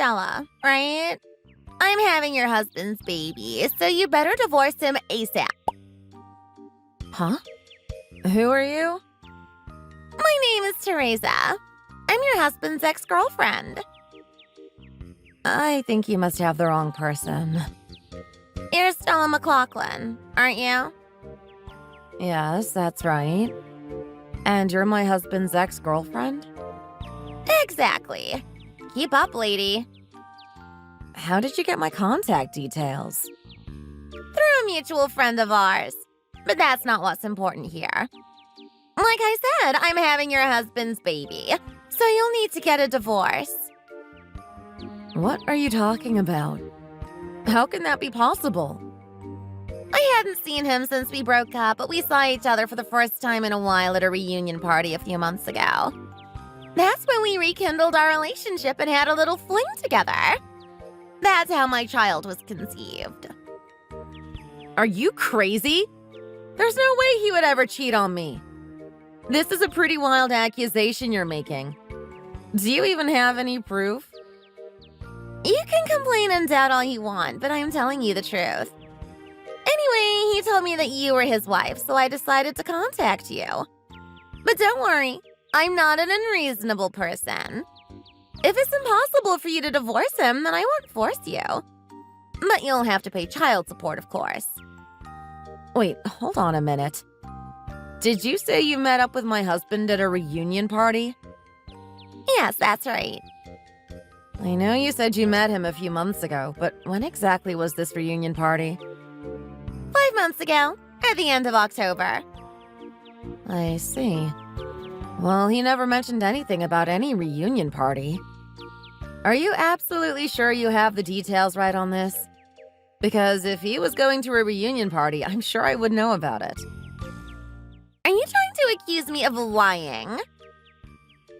Stella, right? I'm having your husband's baby, so you better divorce him ASAP. Huh? Who are you? My name is Teresa. I'm your husband's ex-girlfriend. I think you must have the wrong person. You're Stella McLaughlin, aren't you? Yes, that's right. And you're my husband's ex-girlfriend? Exactly. Keep up, lady. How did you get my contact details? Through a mutual friend of ours. But that's not what's important here. Like I said, I'm having your husband's baby, so you'll need to get a divorce. What are you talking about? How can that be possible? I hadn't seen him since we broke up, but we saw each other for the first time in a while at a reunion party a few months ago. That's when we rekindled our relationship and had a little fling together. That's how my child was conceived. Are you crazy? There's no way he would ever cheat on me. This is a pretty wild accusation you're making. Do you even have any proof? You can complain and doubt all you want, but I'm telling you the truth. Anyway, he told me that you were his wife, so I decided to contact you. But don't worry, I'm not an unreasonable person. If it's impossible for you to divorce him, then I won't force you. But you'll have to pay child support, of course. Wait, hold on a minute. Did you say you met up with my husband at a reunion party? Yes, that's right. I know you said you met him a few months ago, but when exactly was this reunion party? 5 months ago, at the end of October. I see. Well, he never mentioned anything about any reunion party. Are you absolutely sure you have the details right on this? Because if he was going to a reunion party, I'm sure I would know about it. Are you trying to accuse me of lying?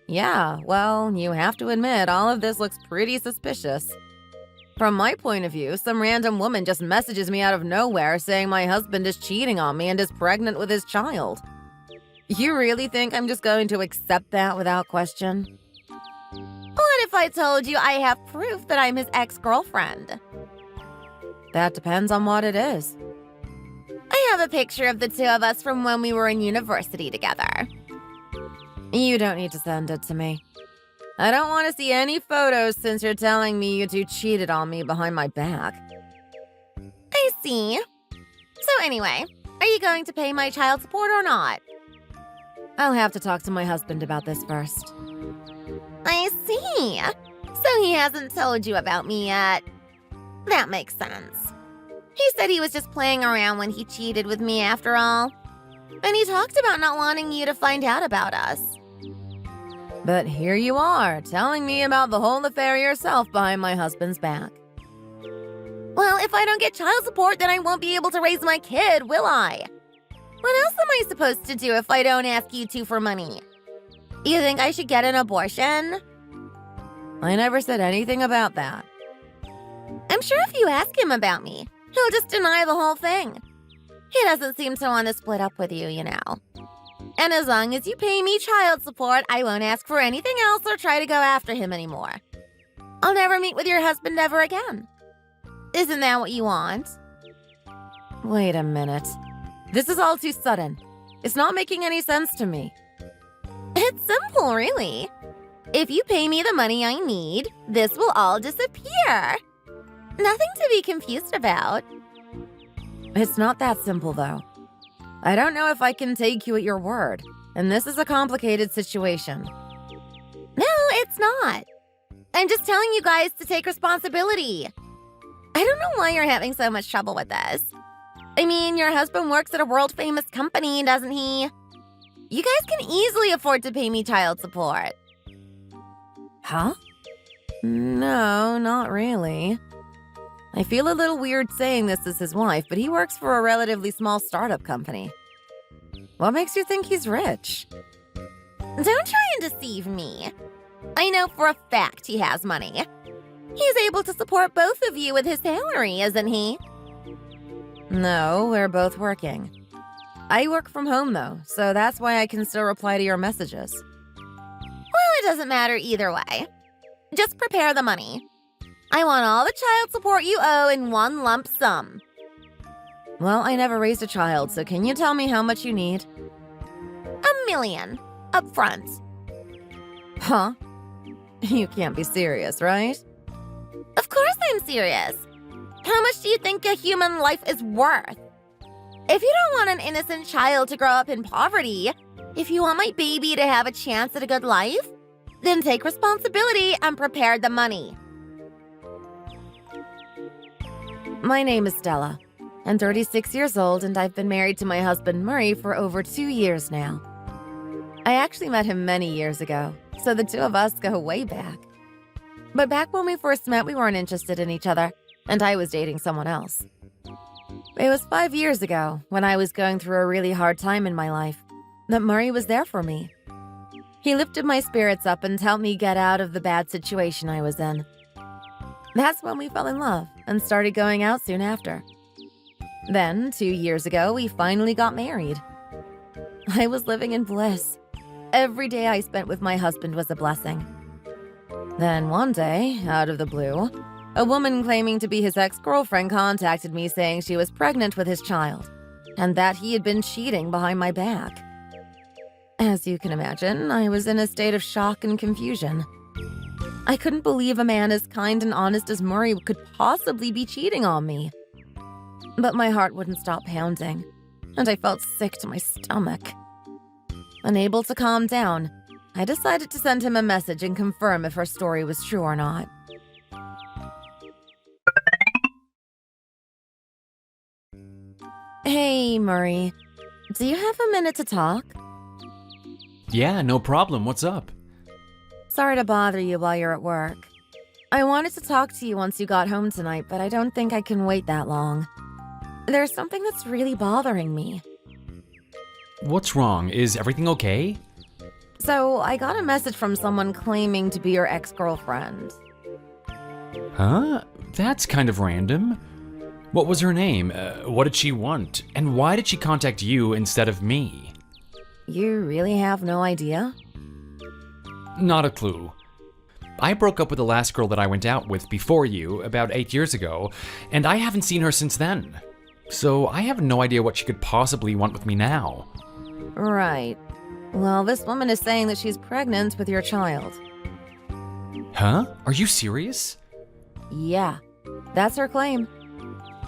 Yeah, well, you have to admit, all of this looks pretty suspicious. From my point of view, some random woman just messages me out of nowhere saying my husband is cheating on me and is pregnant with his child. You really think I'm just going to accept that without question? What if I told you I have proof that I'm his ex-girlfriend? That depends on what it is. I have a picture of the two of us from when we were in university together. You don't need to send it to me. I don't want to see any photos since you're telling me you two cheated on me behind my back. I see. So anyway, are you going to pay my child support or not? I'll have to talk to my husband about this first. I see. So he hasn't told you about me yet. That makes sense. He said he was just playing around when he cheated with me after all. And he talked about not wanting you to find out about us. But here you are, telling me about the whole affair yourself behind my husband's back. Well, if I don't get child support, then I won't be able to raise my kid, will I? What else am I supposed to do if I don't ask you two for money? You think I should get an abortion? I never said anything about that. I'm sure if you ask him about me, he'll just deny the whole thing. He doesn't seem to want to split up with you, you know. And as long as you pay me child support, I won't ask for anything else or try to go after him anymore. I'll never meet with your husband ever again. Isn't that what you want? Wait a minute. This is all too sudden. It's not making any sense to me. It's simple, really. If you pay me the money I need, this will all disappear. Nothing to be confused about. It's not that simple, though. I don't know if I can take you at your word, and this is a complicated situation. No, it's not. I'm just telling you guys to take responsibility. I don't know why you're having so much trouble with this. I mean, your husband works at a world-famous company, doesn't he? You guys can easily afford to pay me child support. Huh? No, not really. I feel a little weird saying this as his wife, but he works for a relatively small startup company. What makes you think he's rich? Don't try and deceive me. I know for a fact he has money. He's able to support both of you with his salary, isn't he? No, we're both working. I work from home, though, so that's why I can still reply to your messages. Well, it doesn't matter either way. Just prepare the money. I want all the child support you owe in one lump sum. Well, I never raised a child, so can you tell me how much you need? $1 million. Up front. Huh? You can't be serious, right? Of course I'm serious. How much do you think a human life is worth? If you don't want an innocent child to grow up in poverty, if you want my baby to have a chance at a good life, then take responsibility and prepare the money. My name is Stella. I'm 36 years old and I've been married to my husband Murray for over 2 years now. I actually met him many years ago, so the two of us go way back. But back when we first met, we weren't interested in each other, and I was dating someone else. It was 5 years ago, when I was going through a really hard time in my life, that Murray was there for me. He lifted my spirits up and helped me get out of the bad situation I was in. That's when we fell in love and started going out soon after. Then, 2 years ago, we finally got married. I was living in bliss. Every day I spent with my husband was a blessing. Then one day, out of the blue, a woman claiming to be his ex-girlfriend contacted me saying she was pregnant with his child, and that he had been cheating behind my back. As you can imagine, I was in a state of shock and confusion. I couldn't believe a man as kind and honest as Murray could possibly be cheating on me. But my heart wouldn't stop pounding, and I felt sick to my stomach. Unable to calm down, I decided to send him a message and confirm if her story was true or not. Hey, Murray. Do you have a minute to talk? Yeah, no problem. What's up? Sorry to bother you while you're at work. I wanted to talk to you once you got home tonight, but I don't think I can wait that long. There's something that's really bothering me. What's wrong? Is everything okay? So, I got a message from someone claiming to be your ex-girlfriend. Huh? That's kind of random. What was her name? What did she want? And why did she contact you instead of me? You really have no idea? Not a clue. I broke up with the last girl that I went out with before you about 8 years ago, and I haven't seen her since then. So I have no idea what she could possibly want with me now. Right. Well, this woman is saying that she's pregnant with your child. Huh? Are you serious? Yeah, that's her claim.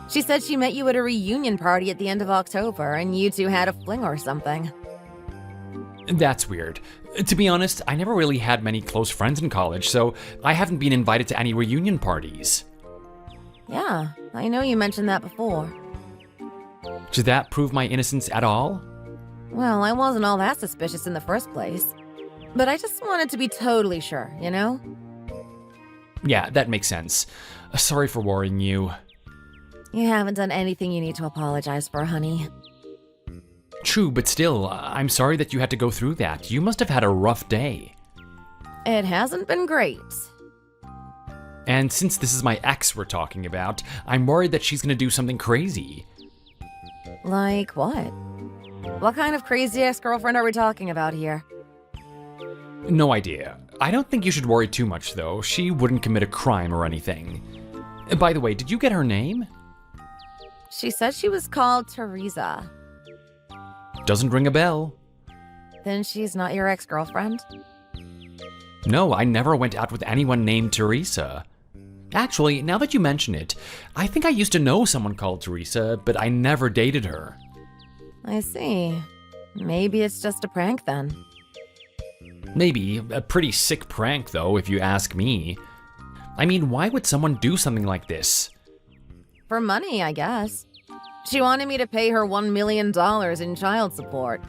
She said she met you at a reunion party at the end of October, and you two had a fling or something. That's weird. To be honest, I never really had many close friends in college, so I haven't been invited to any reunion parties. Yeah, I know you mentioned that before. Did that prove my innocence at all? Well, I wasn't all that suspicious in the first place. But I just wanted to be totally sure, you know? Yeah, that makes sense. Sorry for worrying you. You haven't done anything you need to apologize for, honey. True, but still, I'm sorry that you had to go through that. You must have had a rough day. It hasn't been great. And since this is my ex we're talking about, I'm worried that she's gonna do something crazy. Like what? What kind of crazy ex-girlfriend are we talking about here? No idea. I don't think you should worry too much, though. She wouldn't commit a crime or anything. By the way, did you get her name? She said she was called Teresa. Doesn't ring a bell. Then she's not your ex-girlfriend? No, I never went out with anyone named Teresa. Actually, now that you mention it, I think I used to know someone called Teresa, but I never dated her. I see. Maybe it's just a prank then. Maybe. A pretty sick prank, though, if you ask me. I mean, why would someone do something like this? For money, I guess. She wanted me to pay her $1 million in child support.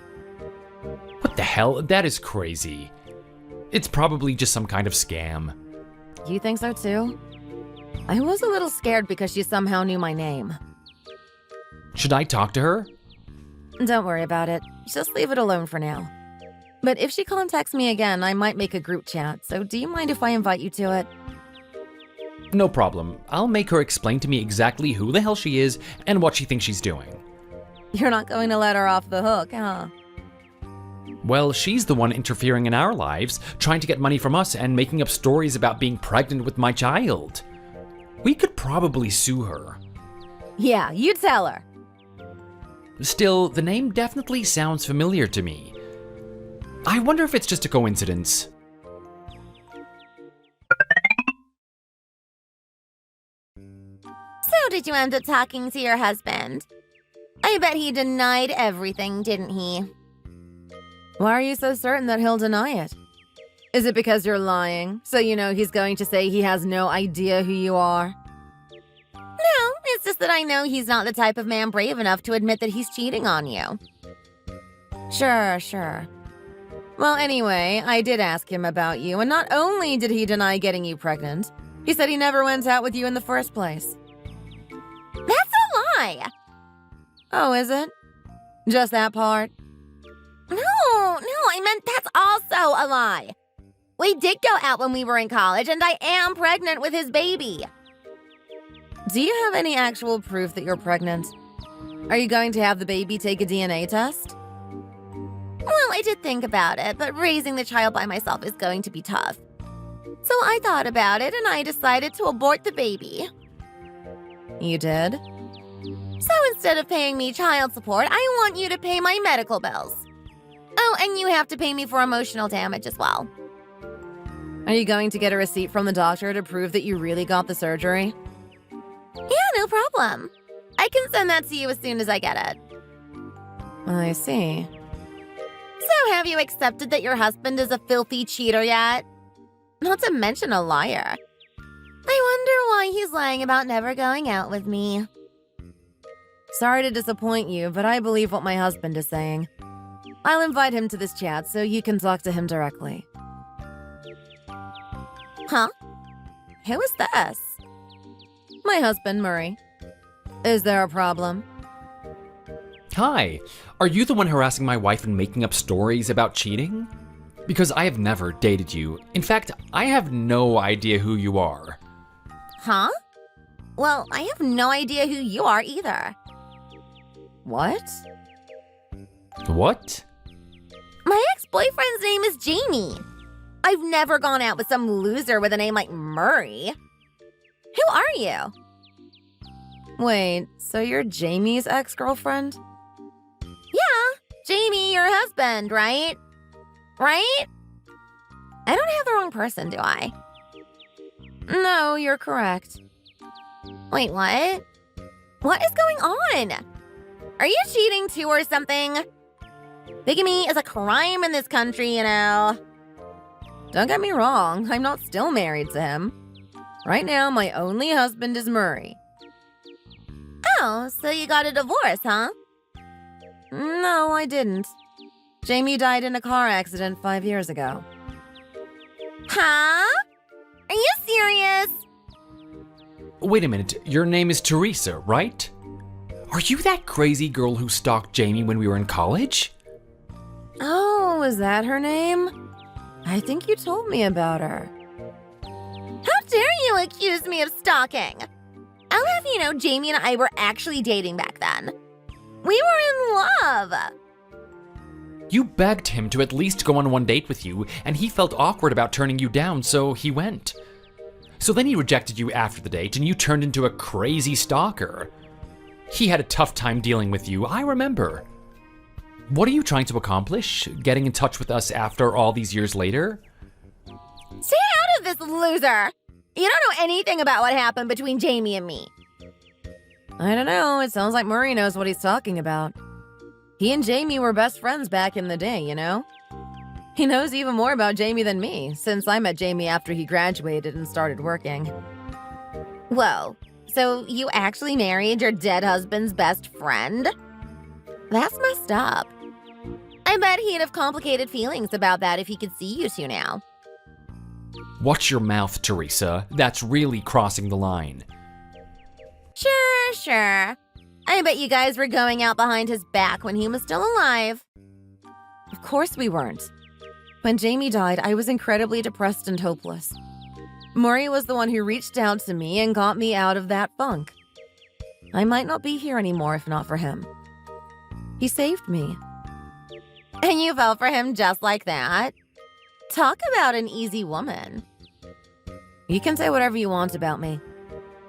What the hell? That is crazy. It's probably just some kind of scam. You think so too? I was a little scared because she somehow knew my name. Should I talk to her? Don't worry about it. Just leave it alone for now. But if she contacts me again, I might make a group chat, so do you mind if I invite you to it? No problem. I'll make her explain to me exactly who the hell she is and what she thinks she's doing. You're not going to let her off the hook, huh? Well, she's the one interfering in our lives, trying to get money from us and making up stories about being pregnant with my child. We could probably sue her. Yeah, you tell her. Still, the name definitely sounds familiar to me. I wonder if it's just a coincidence. So did you end up talking to your husband? I bet he denied everything, didn't he? Why are you so certain that he'll deny it? Is it because you're lying, so you know he's going to say he has no idea who you are? No, it's just that I know he's not the type of man brave enough to admit that he's cheating on you. Sure. Well, anyway, I did ask him about you, and not only did he deny getting you pregnant, he said he never went out with you in the first place. That's a lie! Oh, is it? Just that part? No, I meant that's also a lie. We did go out when we were in college, and I am pregnant with his baby. Do you have any actual proof that you're pregnant? Are you going to have the baby take a DNA test? Well, I did think about it, but raising the child by myself is going to be tough. So I thought about it, and I decided to abort the baby. You did? So instead of paying me child support, I want you to pay my medical bills. Oh, and you have to pay me for emotional damage as well. Are you going to get a receipt from the doctor to prove that you really got the surgery? Yeah, no problem. I can send that to you as soon as I get it. I see. So have you accepted that your husband is a filthy cheater yet? Not to mention a liar. I wonder why he's lying about never going out with me. Sorry to disappoint you, but I believe what my husband is saying. I'll invite him to this chat so you can talk to him directly. Huh? Who is this? My husband, Murray. Is there a problem? Hi, are you the one harassing my wife and making up stories about cheating? Because I have never dated you. In fact, I have no idea who you are. Huh? Well, I have no idea who you are either. What? What? My ex-boyfriend's name is Jamie. I've never gone out with some loser with a name like Murray. Who are you? Wait, so you're Jamie's ex-girlfriend? Yeah, Jamie, your husband, right? Right? I don't have the wrong person, do I? No, you're correct. Wait, what? What is going on? Are you cheating too or something? Bigamy is a crime in this country, you know. Don't get me wrong, I'm not still married to him. Right now, my only husband is Murray. Oh, so you got a divorce, huh? No, I didn't. Jamie died in a car accident 5 years ago. Huh? Are you serious? Wait a minute, your name is Teresa, right? Are you that crazy girl who stalked Jamie when we were in college? Oh, is that her name? I think you told me about her. How dare you accuse me of stalking? I'll have you know Jamie and I were actually dating back then. We were in love. You begged him to at least go on one date with you, and he felt awkward about turning you down, so he went. So then he rejected you after the date, and you turned into a crazy stalker. He had a tough time dealing with you, I remember. What are you trying to accomplish? Getting in touch with us after all these years later? Stay out of this, loser. You don't know anything about what happened between Jamie and me. I don't know, it sounds like Murray knows what he's talking about. He and Jamie were best friends back in the day, you know? He knows even more about Jamie than me, since I met Jamie after he graduated and started working. Whoa, so you actually married your dead husband's best friend? That's messed up. I bet he'd have complicated feelings about that if he could see you two now. Watch your mouth, Teresa. That's really crossing the line. Sure. I bet you guys were going out behind his back when he was still alive. Of course we weren't. When Jamie died, I was incredibly depressed and hopeless. Murray was the one who reached out to me and got me out of that funk. I might not be here anymore if not for him. He saved me. And you fell for him just like that? Talk about an easy woman. You can say whatever you want about me.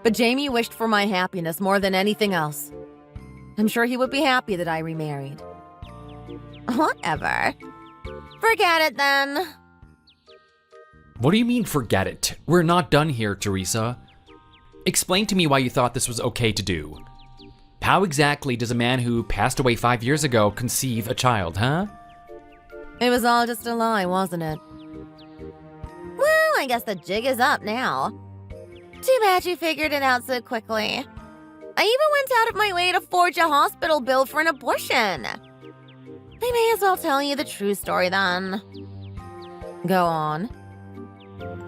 But Jamie wished for my happiness more than anything else. I'm sure he would be happy that I remarried. Whatever. Forget it then. What do you mean, forget it? We're not done here, Teresa. Explain to me why you thought this was okay to do. How exactly does a man who passed away 5 years ago conceive a child, huh? It was all just a lie, wasn't it? Well, I guess the jig is up now. Too bad you figured it out so quickly. I even went out of my way to forge a hospital bill for an abortion. I may as well tell you the true story then. Go on.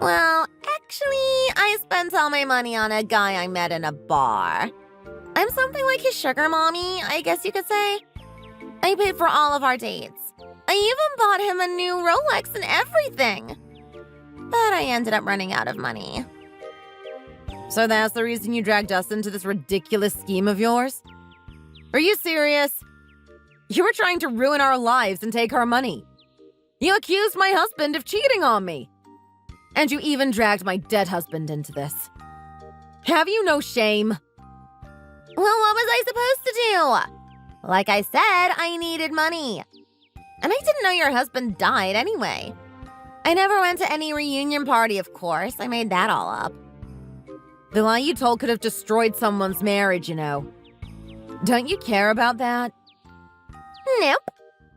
Well, actually, I spent all my money on a guy I met in a bar. I'm something like his sugar mommy, I guess you could say. I paid for all of our dates. I even bought him a new Rolex and everything. But I ended up running out of money. So that's the reason you dragged us into this ridiculous scheme of yours? Are you serious? You were trying to ruin our lives and take our money. You accused my husband of cheating on me. And you even dragged my dead husband into this. Have you no shame? Well, what was I supposed to do? Like I said, I needed money. And I didn't know your husband died anyway. I never went to any reunion party, of course. I made that all up. The lie you told could have destroyed someone's marriage, you know. Don't you care about that? Nope.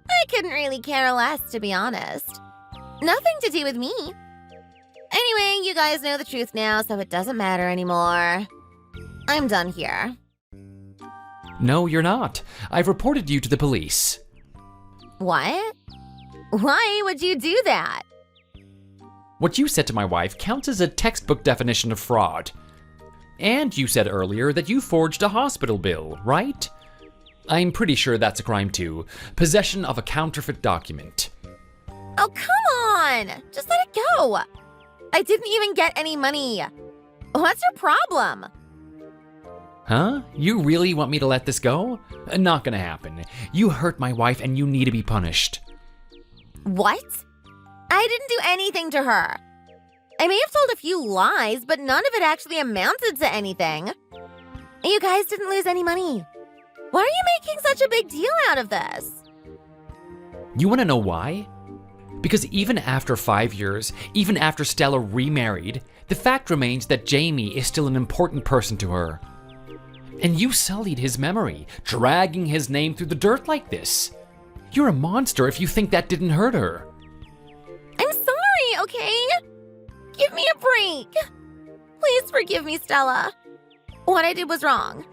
I couldn't really care less, to be honest. Nothing to do with me. Anyway, you guys know the truth now, so it doesn't matter anymore. I'm done here. No, you're not. I've reported you to the police. What? Why would you do that? What you said to my wife counts as a textbook definition of fraud. And you said earlier that you forged a hospital bill, right? I'm pretty sure that's a crime too. Possession of a counterfeit document. Oh, come on! Just let it go! I didn't even get any money. What's your problem? Huh? You really want me to let this go? Not gonna happen. You hurt my wife and you need to be punished. What? I didn't do anything to her. I may have told a few lies, but none of it actually amounted to anything. You guys didn't lose any money. Why are you making such a big deal out of this? You wanna know why? Because even after 5 years, even after Stella remarried, the fact remains that Jamie is still an important person to her. And you sullied his memory, dragging his name through the dirt like this. You're a monster if you think that didn't hurt her. I'm sorry, okay? Give me a break. Please forgive me, Stella. What I did was wrong.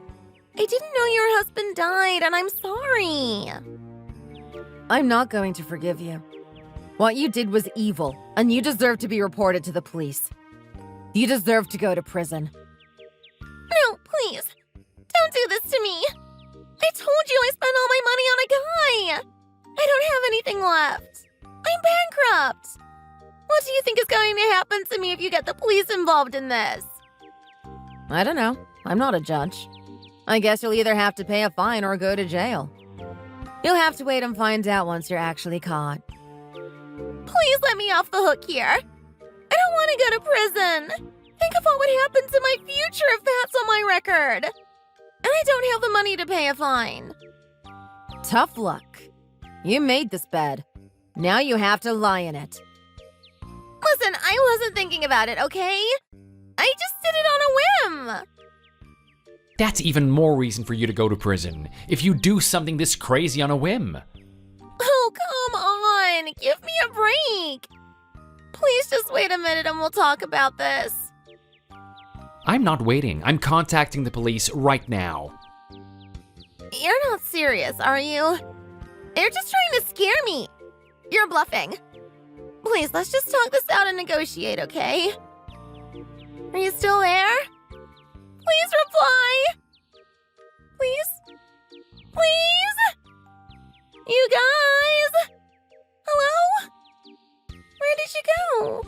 I didn't know your husband died, and I'm sorry. I'm not going to forgive you. What you did was evil, and you deserve to be reported to the police. You deserve to go to prison. No, please. Don't do this to me. I told you I spent all my money on a guy. I don't have anything left. I'm bankrupt. What do you think is going to happen to me if you get the police involved in this? I don't know. I'm not a judge. I guess you'll either have to pay a fine or go to jail. You'll have to wait and find out once you're actually caught. Please let me off the hook here. I don't want to go to prison. Think of what would happen to my future if that's on my record. And I don't have the money to pay a fine. Tough luck. You made this bed. Now you have to lie in it. Listen, I wasn't thinking about it, okay? I just did it on a whim. That's even more reason for you to go to prison, if you do something this crazy on a whim. Oh, come on. Give me a break. Please just wait a minute and we'll talk about this. I'm not waiting. I'm contacting the police right now. You're not serious, are you? You're just trying to scare me. You're bluffing. Please, let's just talk this out and negotiate, okay? Are you still there? Please reply. Please? Please? You guys? Hello? Where did you go?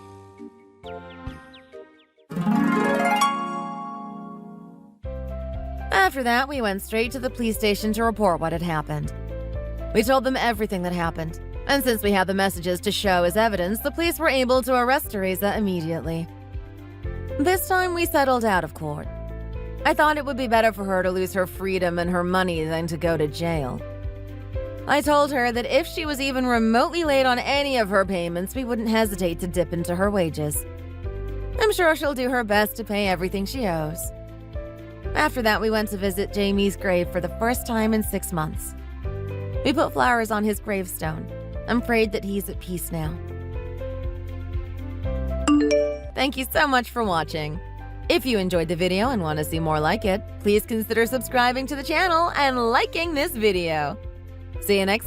After that, we went straight to the police station to report what had happened. We told them everything that happened, and since we had the messages to show as evidence, the police were able to arrest Teresa immediately. This time, we settled out of court. I thought it would be better for her to lose her freedom and her money than to go to jail. I told her that if she was even remotely late on any of her payments, we wouldn't hesitate to dip into her wages. I'm sure she'll do her best to pay everything she owes. After that, we went to visit Jamie's grave for the first time in 6 months. We put flowers on his gravestone and prayed that he's at peace now. Thank you so much for watching. If you enjoyed the video and want to see more like it, please consider subscribing to the channel and liking this video. See you next time.